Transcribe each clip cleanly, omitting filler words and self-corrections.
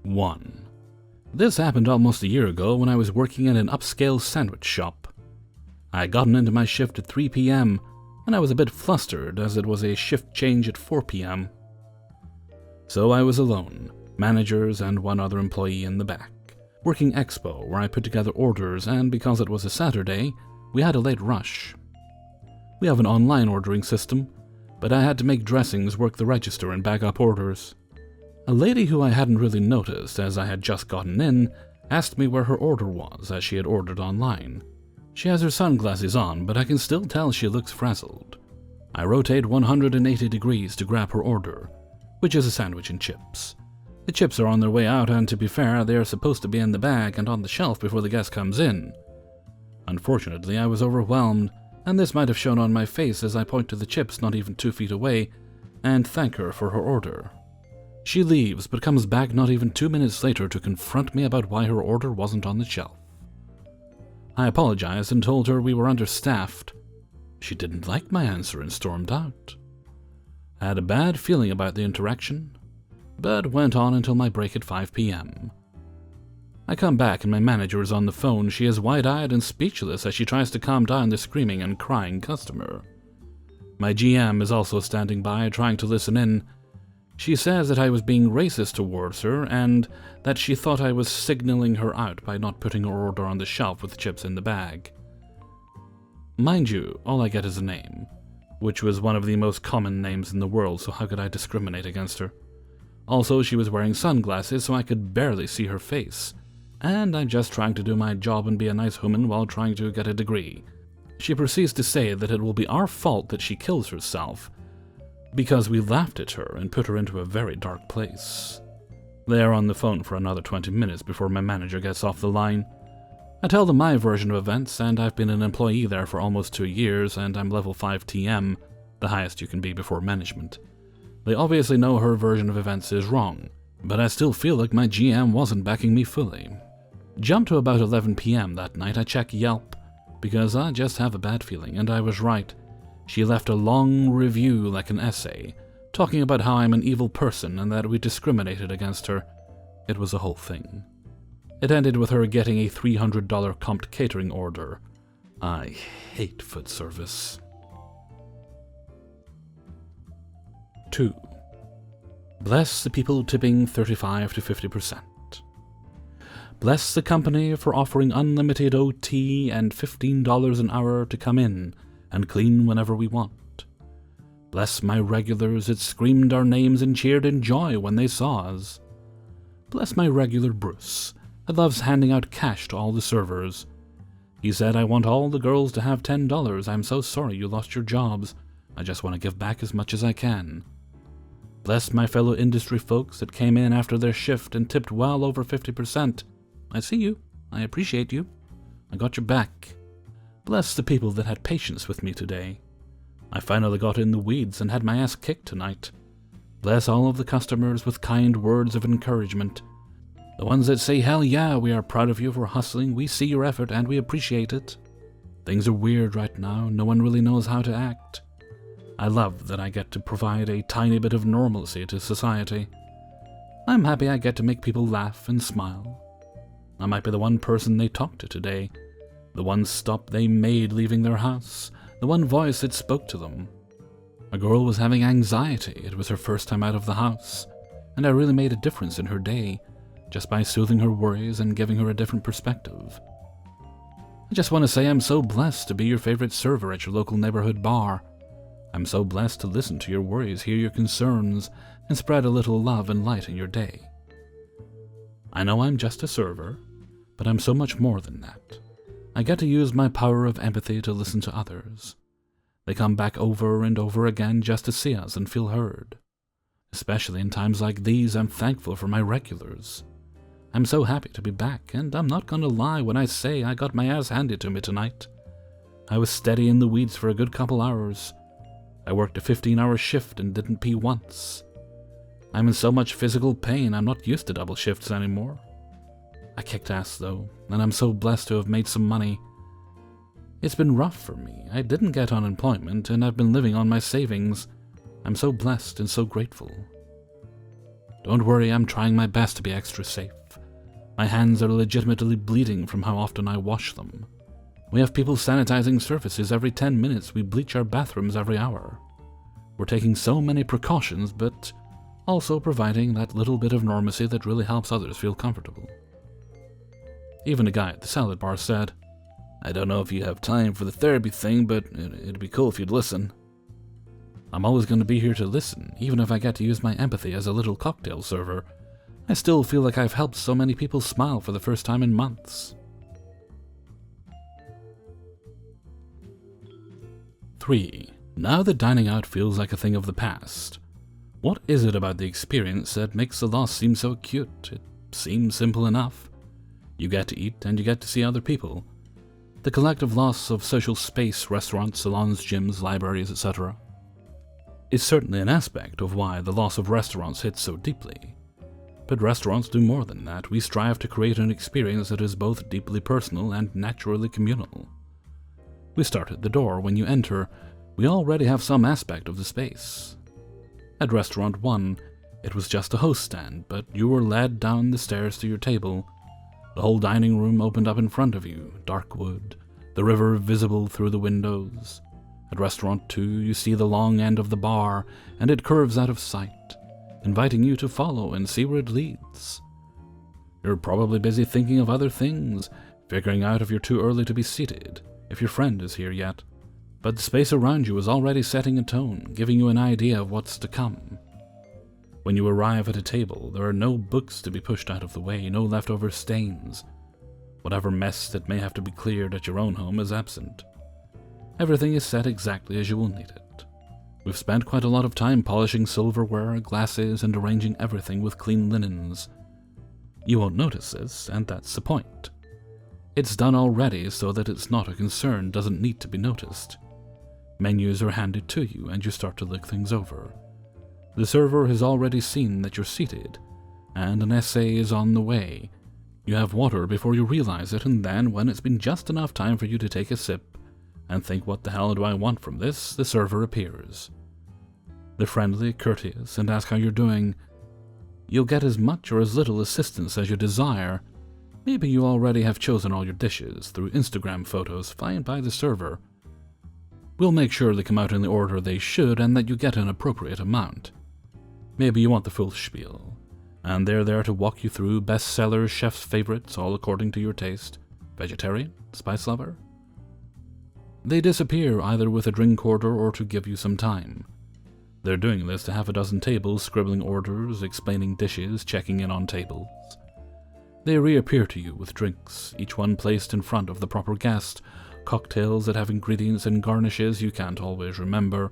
1. This happened almost a year ago when I was working at an upscale sandwich shop. I had gotten into my shift at 3 p.m. and I was a bit flustered as it was a shift change at 4 p.m. So I was alone, managers and one other employee in the back, working expo where I put together orders, and because it was a Saturday, we had a late rush. We have an online ordering system, but I had to make dressings work the register and bag up orders. A lady who I hadn't really noticed as I had just gotten in asked me where her order was as she had ordered online. She has her sunglasses on, but I can still tell she looks frazzled. I rotate 180 degrees to grab her order, which is a sandwich and chips. The chips are on their way out, and to be fair, they are supposed to be in the bag and on the shelf before the guest comes in. Unfortunately, I was overwhelmed, and this might have shown on my face as I point to the chips not even 2 feet away and thank her for her order. She leaves, but comes back not even 2 minutes later to confront me about why her order wasn't on the shelf. I apologized and told her we were understaffed. She didn't like my answer and stormed out. I had a bad feeling about the interaction, but went on until my break at 5 p.m. I come back and my manager is on the phone. She is wide-eyed and speechless as she tries to calm down the screaming and crying customer. My GM is also standing by, trying to listen in. She says that I was being racist towards her and that she thought I was signaling her out by not putting her order on the shelf with chips in the bag. Mind you, all I get is a name, which was one of the most common names in the world, so how could I discriminate against her? Also, she was wearing sunglasses, so I could barely see her face, and I'm just trying to do my job and be a nice woman while trying to get a degree. She proceeds to say that it will be our fault that she kills herself, because we laughed at her and put her into a very dark place. They are on the phone for another 20 minutes before my manager gets off the line. I tell them my version of events, and I've been an employee there for almost 2 years, and I'm level 5 TM, the highest you can be before management. They obviously know her version of events is wrong, but I still feel like my GM wasn't backing me fully. Jump to about 11 p.m. that night. I check Yelp, because I just have a bad feeling, and I was right. She left a long review like an essay, talking about how I'm an evil person and that we discriminated against her. It was a whole thing. It ended with her getting a $300 comped catering order. I hate food service. 2. Bless the people tipping 35 to 50%. Bless the company for offering unlimited OT and $15 an hour to come in and clean whenever we want. Bless my regulars that screamed our names and cheered in joy when they saw us. Bless my regular Bruce that loves handing out cash to all the servers. He said, I want all the girls to have $10. I'm so sorry you lost your jobs. I just want to give back as much as I can. Bless my fellow industry folks that came in after their shift and tipped well over 50%. I see you. I appreciate you. I got your back. Bless the people that had patience with me today. I finally got in the weeds and had my ass kicked tonight. Bless all of the customers with kind words of encouragement. The ones that say, hell yeah, we are proud of you for hustling, we see your effort and we appreciate it. Things are weird right now, no one really knows how to act. I love that I get to provide a tiny bit of normalcy to society. I'm happy I get to make people laugh and smile. I might be the one person they talked to today, the one stop they made leaving their house, the one voice that spoke to them. A girl was having anxiety. It was her first time out of the house, and I really made a difference in her day, just by soothing her worries and giving her a different perspective. I just want to say I'm so blessed to be your favorite server at your local neighborhood bar. I'm so blessed to listen to your worries, hear your concerns, and spread a little love and light in your day. I know I'm just a server, but I'm so much more than that. I get to use my power of empathy to listen to others. They come back over and over again just to see us and feel heard. Especially in times like these, I'm thankful for my regulars. I'm so happy to be back, and I'm not gonna lie when I say I got my ass handed to me tonight. I was steady in the weeds for a good couple hours. I worked a 15-hour shift and didn't pee once. I'm in so much physical pain, I'm not used to double shifts anymore. I kicked ass though, and I'm so blessed to have made some money. It's been rough for me. I didn't get unemployment, and I've been living on my savings. I'm so blessed and so grateful. Don't worry, I'm trying my best to be extra safe. My hands are legitimately bleeding from how often I wash them. We have people sanitizing surfaces every 10 minutes. We bleach our bathrooms every hour. We're taking so many precautions, but also providing that little bit of normacy that really helps others feel comfortable. Even a guy at the salad bar said, I don't know if you have time for the therapy thing, but it'd be cool if you'd listen. I'm always going to be here to listen, even if I get to use my empathy as a little cocktail server. I still feel like I've helped so many people smile for the first time in months. 3. Now that dining out feels like a thing of the past. What is it about the experience that makes the loss seem so acute? It seems simple enough. You get to eat and you get to see other people. The collective loss of social space, restaurants, salons, gyms, libraries, etc. is certainly an aspect of why the loss of restaurants hits so deeply. But restaurants do more than that. We strive to create an experience that is both deeply personal and naturally communal. We start at the door. When you enter, we already have some aspect of the space. At Restaurant 1, it was just a host stand, but you were led down the stairs to your table. The whole dining room opened up in front of you, dark wood, the river visible through the windows. At Restaurant 2, you see the long end of the bar, and it curves out of sight, inviting you to follow and see where it leads. You're probably busy thinking of other things, figuring out if you're too early to be seated, if your friend is here yet. But the space around you is already setting a tone, giving you an idea of what's to come. When you arrive at a table, there are no books to be pushed out of the way, no leftover stains. Whatever mess that may have to be cleared at your own home is absent. Everything is set exactly as you will need it. We've spent quite a lot of time polishing silverware, glasses, and arranging everything with clean linens. You won't notice this, and that's the point. It's done already so that it's not a concern, doesn't need to be noticed. Menus are handed to you, and you start to look things over. The server has already seen that you're seated, and an essay is on the way. You have water before you realize it, and then, when it's been just enough time for you to take a sip and think, what the hell do I want from this, the server appears. They're friendly, courteous, and ask how you're doing. You'll get as much or as little assistance as you desire. Maybe you already have chosen all your dishes through Instagram photos flying by the server. We'll make sure they come out in the order they should and that you get an appropriate amount. Maybe you want the full spiel, and they're there to walk you through bestsellers, chef's favorites, all according to your taste. Vegetarian? Spice lover? They disappear either with a drink order or to give you some time. They're doing this to half a dozen tables, scribbling orders, explaining dishes, checking in on tables. They reappear to you with drinks, each one placed in front of the proper guest, cocktails that have ingredients and garnishes you can't always remember,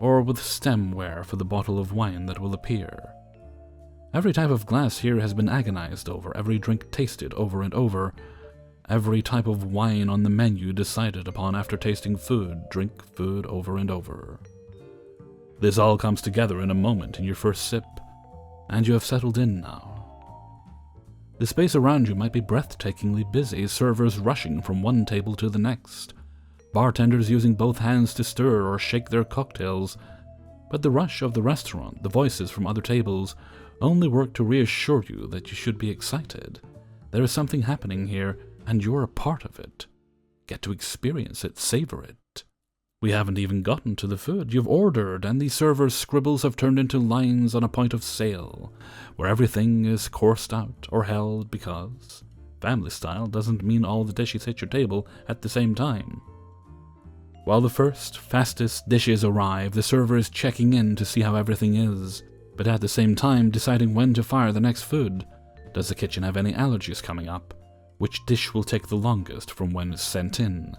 or with stemware for the bottle of wine that will appear. Every type of glass here has been agonized over, every drink tasted over and over, every type of wine on the menu decided upon after tasting food, drink food over and over. This all comes together in a moment in your first sip, and you have settled in now. The space around you might be breathtakingly busy, servers rushing from one table to the next, bartenders using both hands to stir or shake their cocktails, but the rush of the restaurant, the voices from other tables, only work to reassure you that you should be excited. There is something happening here, and you're a part of it. Get to experience it, savor it. We haven't even gotten to the food. You've ordered, and the server's scribbles have turned into lines on a point of sale, where everything is coursed out or held because family style doesn't mean all the dishes hit your table at the same time. While the first, fastest dishes arrive, the server is checking in to see how everything is, but at the same time deciding when to fire the next food. Does the kitchen have any allergies coming up? Which dish will take the longest from when it's sent in?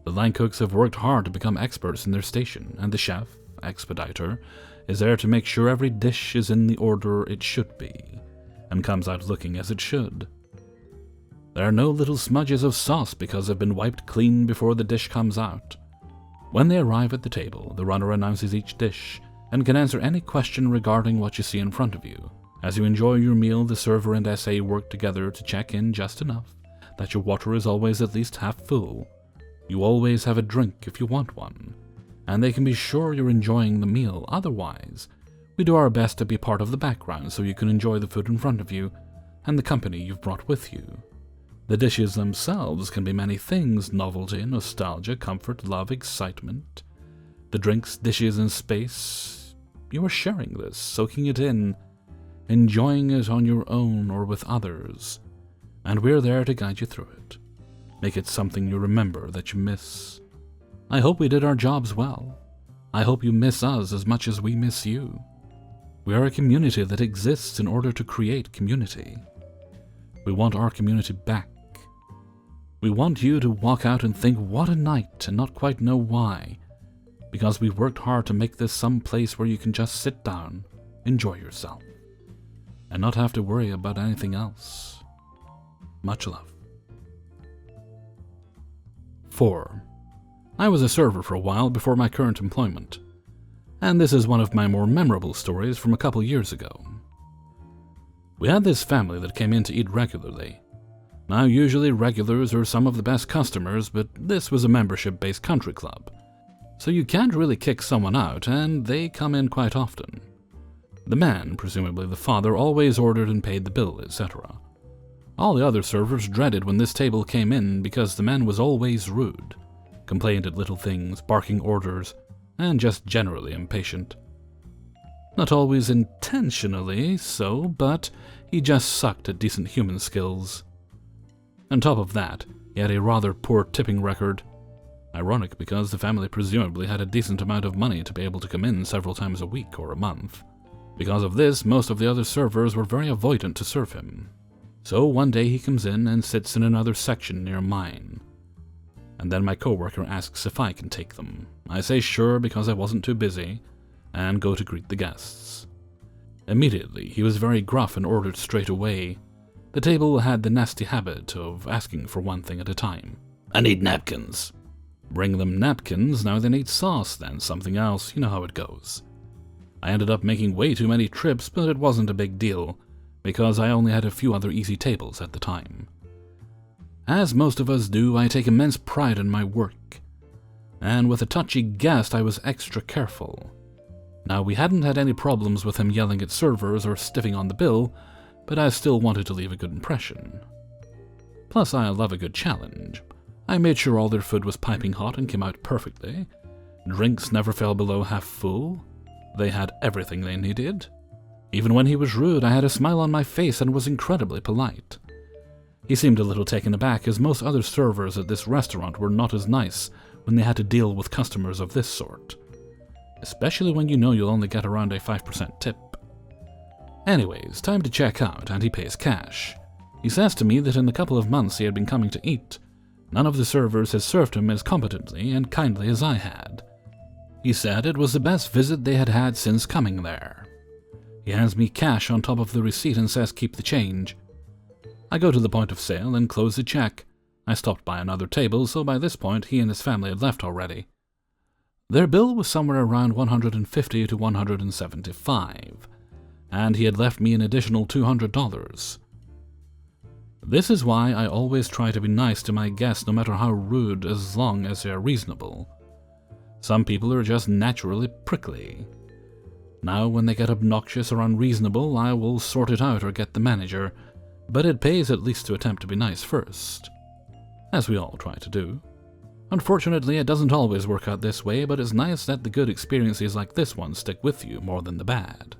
The line cooks have worked hard to become experts in their station, and the chef, expediter, is there to make sure every dish is in the order it should be, and comes out looking as it should. There are no little smudges of sauce because they've been wiped clean before the dish comes out. When they arrive at the table, the runner announces each dish, and can answer any question regarding what you see in front of you. As you enjoy your meal, the server and SA work together to check in just enough that your water is always at least half full. You always have a drink if you want one, and they can be sure you're enjoying the meal. Otherwise, We do our best to be part of the background so you can enjoy the food in front of you and the company you've brought with you. The dishes themselves can be many things: novelty, nostalgia, comfort, love, excitement. The drinks, dishes, and space. You are sharing this, soaking it in, enjoying it on your own or with others, and we're there to guide you through it. Make it something you remember that you miss. I hope we did our jobs well. I hope you miss us as much as we miss you. We are a community that exists in order to create community. We want our community back. We want you to walk out and think, what a night, and not quite know why, because we've worked hard to make this some place where you can just sit down, enjoy yourself, and not have to worry about anything else. Much love. 4. I was a server for a while before my current employment, and this is one of my more memorable stories from a couple years ago. We had this family that came in to eat regularly. Now, usually regulars are some of the best customers, but this was a membership-based country club, so you can't really kick someone out, and they come in quite often. The man, presumably the father, always ordered and paid the bill, etc. All the other servers dreaded when this table came in because the man was always rude, complained at little things, barking orders, and just generally impatient. Not always intentionally so, but he just sucked at decent human skills. On top of that, he had a rather poor tipping record. Ironic because the family presumably had a decent amount of money to be able to come in several times a week or a month. Because of this, most of the other servers were very avoidant to serve him. So one day he comes in and sits in another section near mine. And then my coworker asks if I can take them. I say sure because I wasn't too busy, and go to greet the guests. Immediately, he was very gruff and ordered straight away. The table had the nasty habit of asking for one thing at a time. I need napkins. Bring them napkins, now they need sauce, then something else, you know how it goes. I ended up making way too many trips, but it wasn't a big deal, because I only had a few other easy tables at the time. As most of us do, I take immense pride in my work, and with a touchy guest I was extra careful. Now, we hadn't had any problems with him yelling at servers or stiffing on the bill, but I still wanted to leave a good impression. Plus, I love a good challenge. I made sure all their food was piping hot and came out perfectly. Drinks never fell below half full. They had everything they needed. Even when he was rude, I had a smile on my face and was incredibly polite. He seemed a little taken aback, as most other servers at this restaurant were not as nice when they had to deal with customers of this sort. Especially when you know you'll only get around a 5% tip. Anyways, time to check out, and he pays cash. He says to me that in the couple of months he had been coming to eat, none of the servers had served him as competently and kindly as I had. He said it was the best visit they had had since coming there. He hands me cash on top of the receipt and says keep the change. I go to the point of sale and close the check. I stopped by another table, so by this point he and his family had left already. Their bill was somewhere around $150 to $175, and he had left me an additional $200. This is why I always try to be nice to my guests no matter how rude, as long as they are reasonable. Some people are just naturally prickly. Now, when they get obnoxious or unreasonable, I will sort it out or get the manager, but it pays at least to attempt to be nice first. As we all try to do. Unfortunately, it doesn't always work out this way, but it's nice that the good experiences like this one stick with you more than the bad.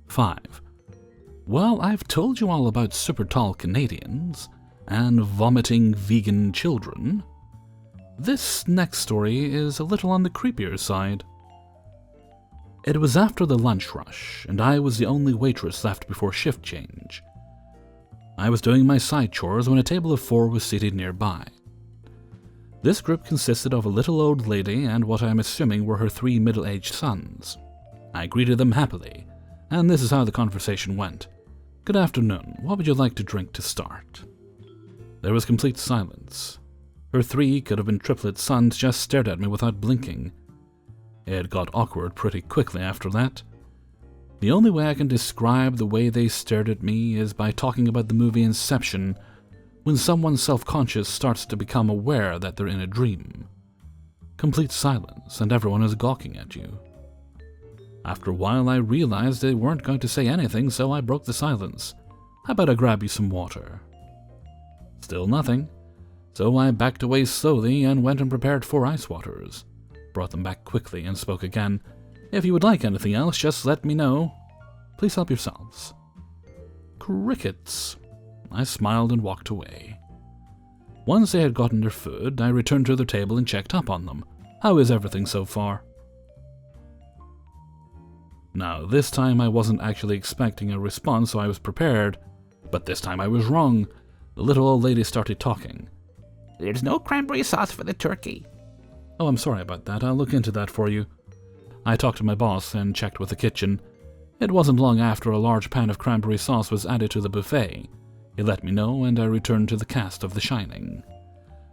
5. Well, I've told you all about super tall Canadians and vomiting vegan children. This next story is a little on the creepier side. It was after the lunch rush, and I was the only waitress left before shift change. I was doing my side chores when a table of 4 was seated nearby. This group consisted of a little old lady and what I am assuming were her 3 middle-aged sons. I greeted them happily, and this is how the conversation went. Good afternoon, what would you like to drink to start? There was complete silence. Her 3 could have been triplet sons just stared at me without blinking. It got awkward pretty quickly after that. The only way I can describe the way they stared at me is by talking about the movie Inception, when someone self-conscious starts to become aware that they're in a dream. Complete silence, and everyone is gawking at you. After a while I realized they weren't going to say anything, so I broke the silence. "How about I grab you some water?" Still nothing, so I backed away slowly and went and prepared 4 ice waters. Brought them back quickly and spoke again. "If you would like anything else, just let me know. Please help yourselves." Crickets. I smiled and walked away. Once they had gotten their food, I returned to their table and checked up on them. "How is everything so far?" Now, this time I wasn't actually expecting a response, so I was prepared. But this time I was wrong. The little old lady started talking. "There's no cranberry sauce for the turkey." "Oh, I'm sorry about that. I'll look into that for you." I talked to my boss and checked with the kitchen. It wasn't long after a large pan of cranberry sauce was added to the buffet. He let me know, and I returned to the cast of The Shining.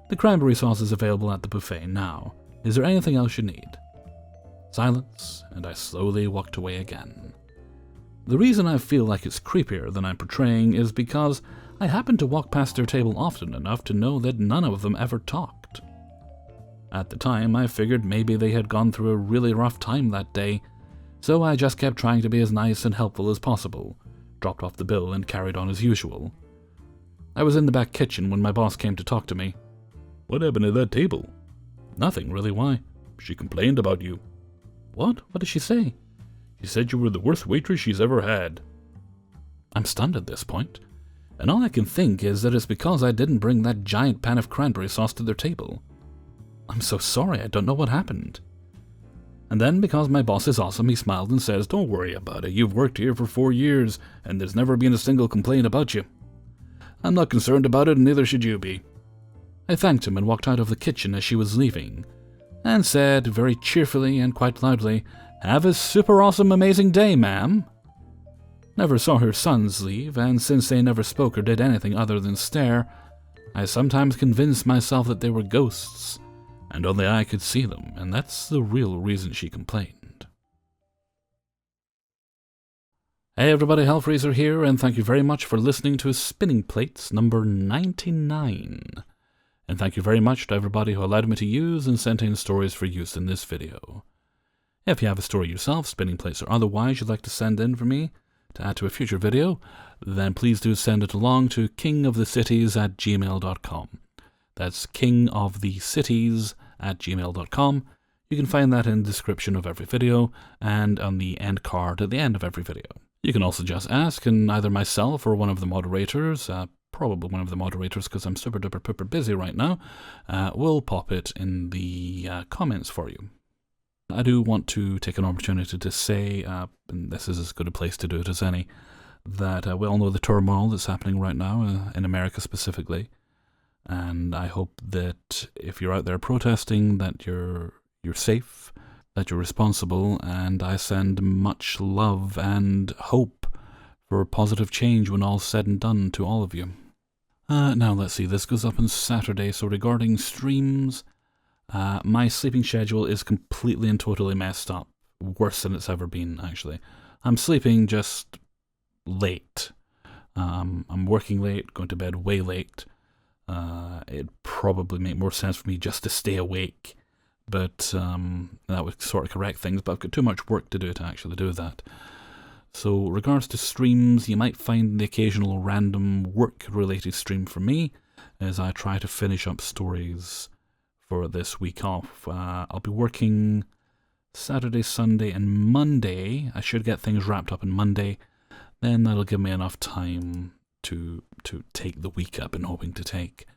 "The cranberry sauce is available at the buffet now. Is there anything else you need?" Silence, and I slowly walked away again. The reason I feel like it's creepier than I'm portraying is because I happened to walk past their table often enough to know that none of them ever talked. At the time, I figured maybe they had gone through a really rough time that day, so I just kept trying to be as nice and helpful as possible, dropped off the bill and carried on as usual. I was in the back kitchen when my boss came to talk to me. "What happened to that table?" "Nothing, really. Why?" "She complained about you." "What? What did she say?" "She said you were the worst waitress she's ever had." I'm stunned at this point, and all I can think is that it's because I didn't bring that giant pan of cranberry sauce to their table. "I'm so sorry, I don't know what happened." And then, because my boss is awesome, he smiled and says, "Don't worry about it. You've worked here for 4 years, and there's never been a single complaint about you. I'm not concerned about it, and neither should you be." I thanked him and walked out of the kitchen as she was leaving, and said very cheerfully and quite loudly, "Have a super awesome amazing day, ma'am." Never saw her sons leave, and since they never spoke or did anything other than stare, I sometimes convinced myself that they were ghosts, and only I could see them, and that's the real reason she complained. Hey everybody, Hellfreezer here, and thank you very much for listening to Spinning Plates number 99. And thank you very much to everybody who allowed me to use and sent in stories for use in this video. If you have a story yourself, Spinning Plates or otherwise, you'd like to send in for me to add to a future video, then please do send it along to kingofthecities@gmail.com. That's kingofthecities@gmail.com. You can find that in the description of every video and on the end card at the end of every video. You can also just ask, and either myself or one of the moderators, probably one of the moderators because I'm super duper pooper busy right now, will pop it in the comments for you. I do want to take an opportunity to say, and this is as good a place to do it as any, that we all know the turmoil that's happening right now in America specifically, and I hope that if you're out there protesting, that you're safe, that you're responsible, and I send much love and hope for positive change when all's said and done to all of you. Now let's see, this goes up on Saturday, so regarding streams, my sleeping schedule is completely and totally messed up. Worse than it's ever been, actually. I'm sleeping just late. I'm working late, going to bed way late. It'd probably make more sense for me just to stay awake, but that would sort of correct things, but I've got too much work to do to actually do that. So, regards to streams, you might find the occasional random work-related stream for me, as I try to finish up stories for this week off. I'll be working Saturday, Sunday, and Monday. I should get things wrapped up on Monday. Then that'll give me enough time to take the week I've been hoping to take.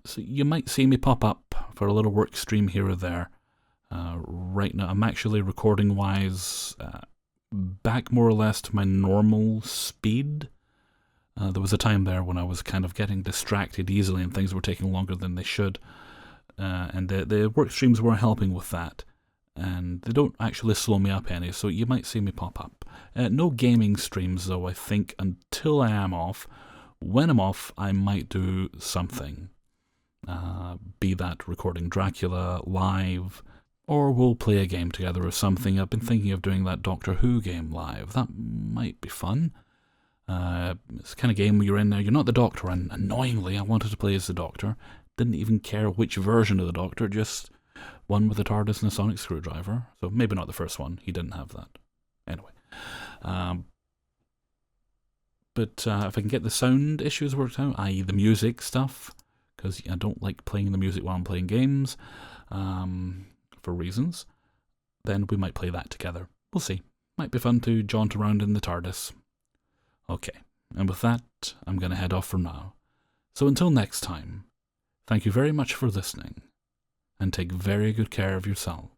So you might see me pop up for a little work stream here or there. Right now, I'm actually recording-wise back more or less to my normal speed. There was a time there when I was kind of getting distracted easily and things were taking longer than they should. And the work streams were helping with that. And they don't actually slow me up any, so you might see me pop up. No gaming streams though, I think, until I am off. When I'm off, I might do something. Be that recording Dracula live, or we'll play a game together or something. I've been thinking of doing that Doctor Who game live. That might be fun. It's the kind of game where you're in there, you're not the Doctor, and annoyingly I wanted to play as the Doctor. Didn't even care which version of the Doctor, just one with a TARDIS and a sonic screwdriver. So maybe not the first one. He didn't have that. Anyway. But if I can get the sound issues worked out, i.e. the music stuff, because I don't like playing the music while I'm playing games, for reasons, then we might play that together. We'll see. Might be fun to jaunt around in the TARDIS. Okay, and with that, I'm going to head off for now. So until next time, thank you very much for listening, and take very good care of yourself.